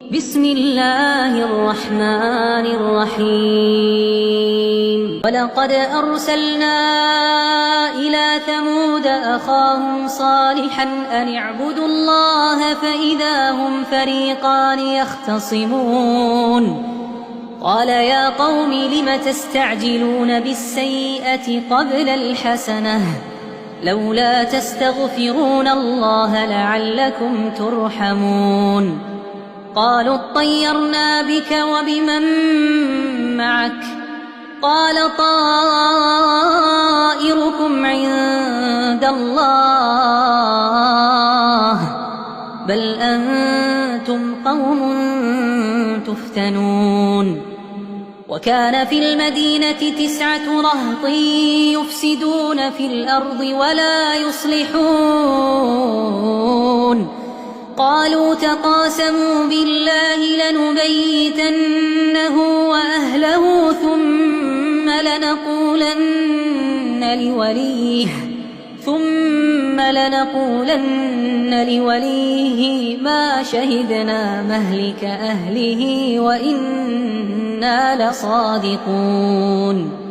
بسم الله الرحمن الرحيم ولقد أرسلنا إلى ثمود أخاهم صالحا أن اعبدوا الله فإذا هم فريقان يختصمون قال يا قوم لم تستعجلون بالسيئة قبل الحسنة لولا تستغفرون الله لعلكم ترحمون قالوا اطيرنا بك وبمن معك قال طائركم عند الله بل أنتم قوم تفتنون وكان في المدينة 9 رهط يفسدون في الأرض ولا يصلحون قالوا تقاسموا بالله لنبيتنه وأهله ثم لنقولن لوليه ما شهدنا مهلك أهله وإنا لصادقون